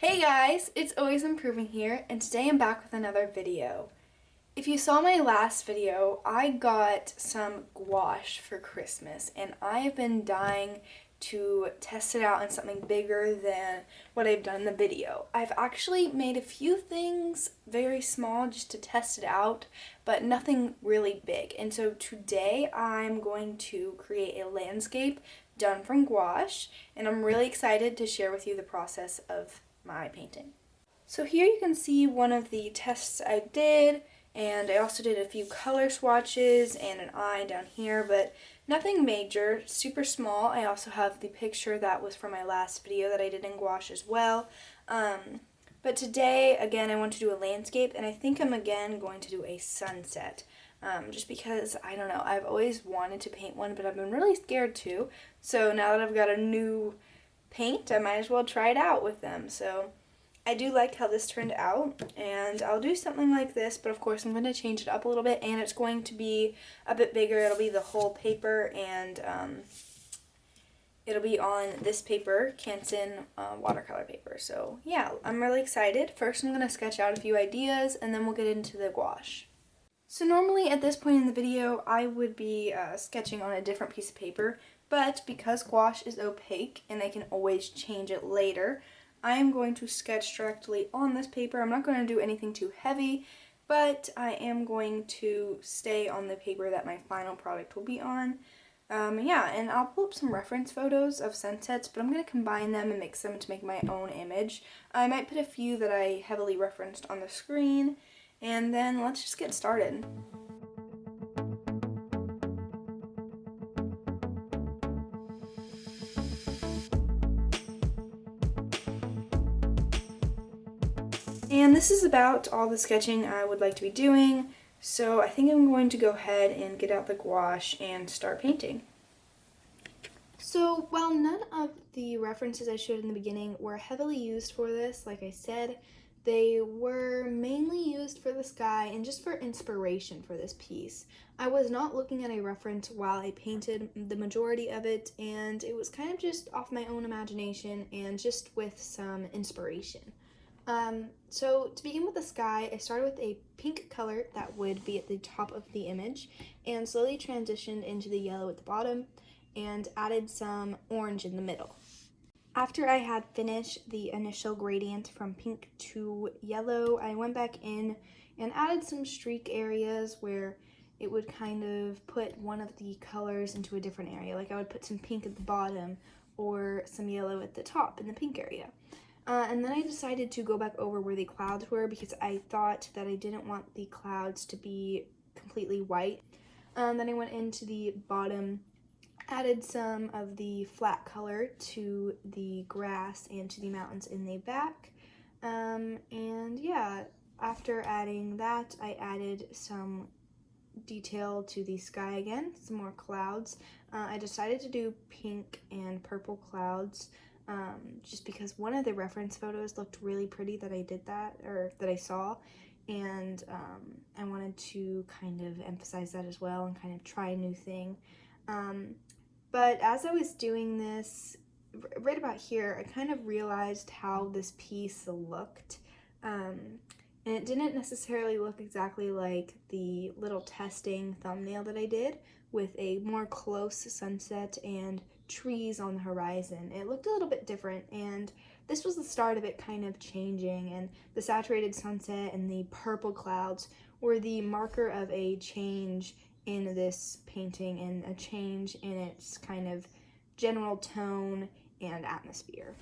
Hey guys, it's Always Improving here, and today I'm back with another video. If you saw my last video, I got some gouache for Christmas, and I've been dying to test it out on something bigger than what I've done in the video. I've actually made a few things very small just to test it out, but nothing really big. And so today I'm going to create a landscape done from gouache, and I'm really excited to share with you the process of my painting. So here you can see one of the tests I did, and I also did a few color swatches and an eye down here, but nothing major, super small. I also have the picture that was from my last video that I did in gouache as well. But today, again, I want to do a landscape, and I think I'm again going to do a sunset. Just because, I don't know, I've always wanted to paint one, but I've been really scared to. So now that I've got a new paint, I might as well try it out with them. So I do like how this turned out, and I'll do something like this, but of course I'm going to change it up a little bit, and it's going to be a bit bigger. It'll be the whole paper, and it'll be on this paper, Canson watercolor paper. So yeah, I'm really excited. First I'm going to sketch out a few ideas, and then we'll get into the gouache. So normally at this point in the video I would be sketching on a different piece of paper, but because gouache is opaque and I can always change it later, I am going to sketch directly on this paper. I'm not going to do anything too heavy, but I am going to stay on the paper that my final product will be on. Yeah, and I'll pull up some reference photos of sunsets, but I'm going to combine them and mix them to make my own image. I might put a few that I heavily referenced on the screen, and then let's just get started. And this is about all the sketching I would like to be doing, so I think I'm going to go ahead and get out the gouache and start painting. So while none of the references I showed in the beginning were heavily used for this, like I said, they were mainly used for the sky and just for inspiration for this piece. I was not looking at a reference while I painted the majority of it, and it was kind of just off my own imagination and just with some inspiration. So to begin with the sky, I started with a pink color that would be at the top of the image and slowly transitioned into the yellow at the bottom and added some orange in the middle. After I had finished the initial gradient from pink to yellow, I went back in and added some streak areas where it would kind of put one of the colors into a different area. Like I would put some pink at the bottom or some yellow at the top in the pink area. And then I decided to go back over where the clouds were because I thought that I didn't want the clouds to be completely white. Then I went into the bottom, added some of the flat color to the grass and to the mountains in the back. And yeah, after adding that, I added some detail to the sky again, some more clouds. I decided to do pink and purple clouds. Just because one of the reference photos looked really pretty that I saw, and I wanted to kind of emphasize that as well and kind of try a new thing. But as I was doing this, right about here, I kind of realized how this piece looked, and it didn't necessarily look exactly like the little testing thumbnail that I did with a more close sunset and trees on the horizon. It looked a little bit different, and this was the start of it kind of changing, and the saturated sunset and the purple clouds were the marker of a change in this painting and a change in its kind of general tone and atmosphere.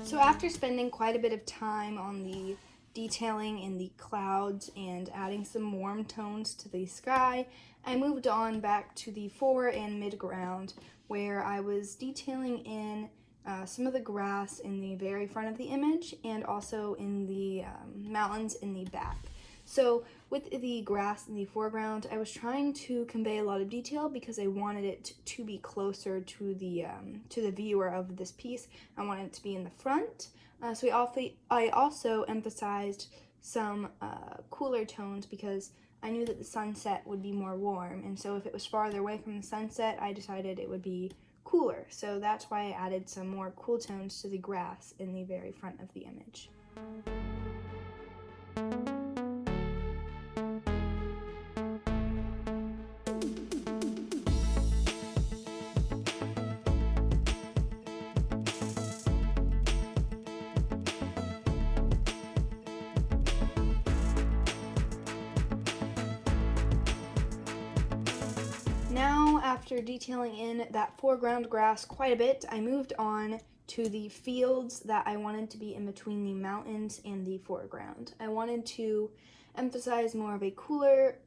So after spending quite a bit of time on the detailing in the clouds and adding some warm tones to the sky, I moved on back to the fore and mid-ground where I was detailing in some of the grass in the very front of the image and also in the mountains in the back. So with the grass in the foreground, I was trying to convey a lot of detail because I wanted it to be closer to the viewer of this piece. I wanted it to be in the front. So I also emphasized some cooler tones because I knew that the sunset would be more warm, and so if it was farther away from the sunset, I decided it would be cooler. So that's why I added some more cool tones to the grass in the very front of the image. Now, after detailing in that foreground grass quite a bit, I moved on to the fields that I wanted to be in between the mountains and the foreground. I wanted to emphasize more of a cooler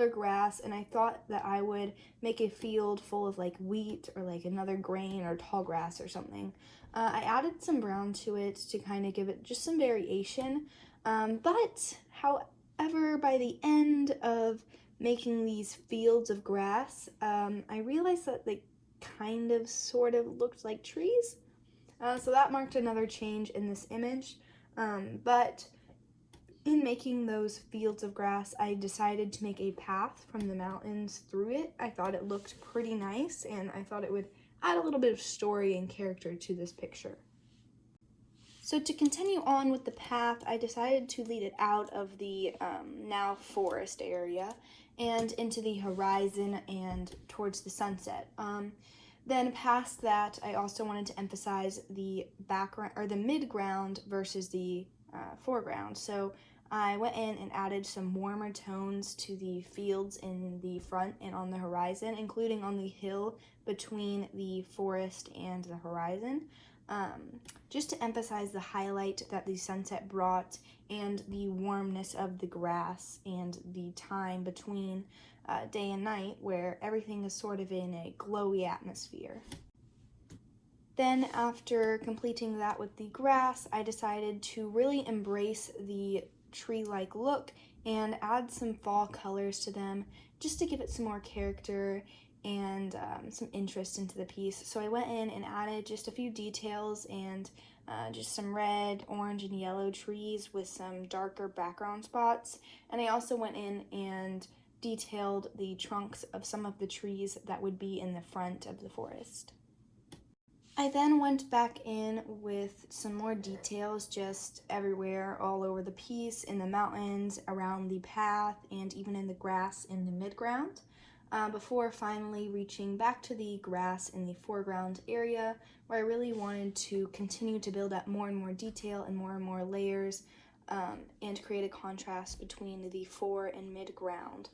grass, and I thought that I would make a field full of like wheat or like another grain or tall grass or something. I added some brown to it to kind of give it just some variation, but however, by the end of making these fields of grass, I realized that they kind of sort of looked like trees. So that marked another change in this image. But in making those fields of grass, I decided to make a path from the mountains through it. I thought it looked pretty nice, and I thought it would add a little bit of story and character to this picture. So to continue on with the path, I decided to lead it out of the now forest area and into the horizon and towards the sunset. Then past that, I also wanted to emphasize the background or the mid-ground versus the foreground. So I went in and added some warmer tones to the fields in the front and on the horizon, including on the hill between the forest and the horizon. Just to emphasize the highlight that the sunset brought and the warmness of the grass and the time between day and night where everything is sort of in a glowy atmosphere. Then after completing that with the grass, I decided to really embrace the tree-like look and add some fall colors to them just to give it some more character and some interest into the piece. So I went in and added just a few details and just some red, orange, and yellow trees with some darker background spots. And I also went in and detailed the trunks of some of the trees that would be in the front of the forest. I then went back in with some more details just everywhere, all over the piece, in the mountains, around the path, and even in the grass in the midground. Before finally reaching back to the grass in the foreground area where I really wanted to continue to build up more and more detail and more layers and create a contrast between the fore and mid-ground.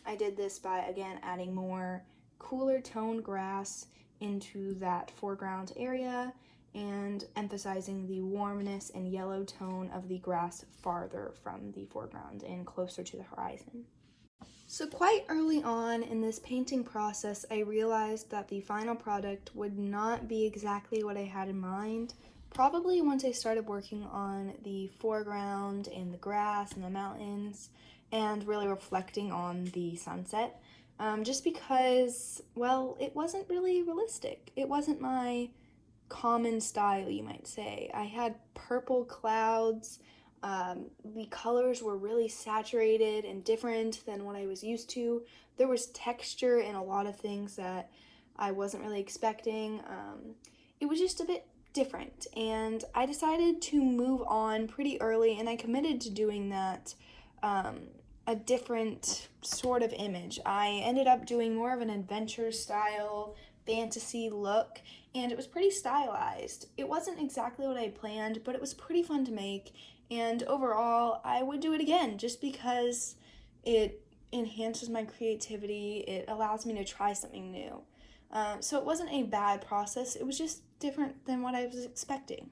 I did this by, again, adding more cooler toned grass into that foreground area and emphasizing the warmness and yellow tone of the grass farther from the foreground and closer to the horizon. So quite early on in this painting process, I realized that the final product would not be exactly what I had in mind. Probably once I started working on the foreground and the grass and the mountains and really reflecting on the sunset, just because, well, it wasn't really realistic. It wasn't my common style, you might say. I had purple clouds. The colors were really saturated and different than what I was used to. There was texture in a lot of things that I wasn't really expecting. It was just a bit different, and I decided to move on pretty early, and I committed to doing that, a different sort of image. I ended up doing more of an adventure style, fantasy look, and it was pretty stylized. It wasn't exactly what I planned, but it was pretty fun to make. And overall, I would do it again just because it enhances my creativity. It allows me to try something new. So it wasn't a bad process. It was just different than what I was expecting.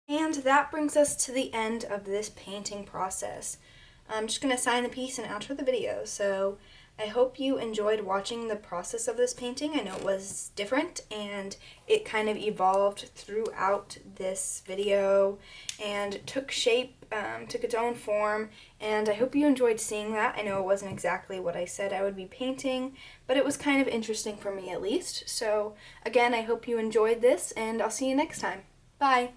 And that brings us to the end of this painting process. I'm just going to sign the piece and outro the video. So I hope you enjoyed watching the process of this painting. I know it was different and it kind of evolved throughout this video and took shape took its own form, and I hope you enjoyed seeing that. I know it wasn't exactly what I said I would be painting, but it was kind of interesting for me at least. So again, I hope you enjoyed this, and I'll see you next time. Bye!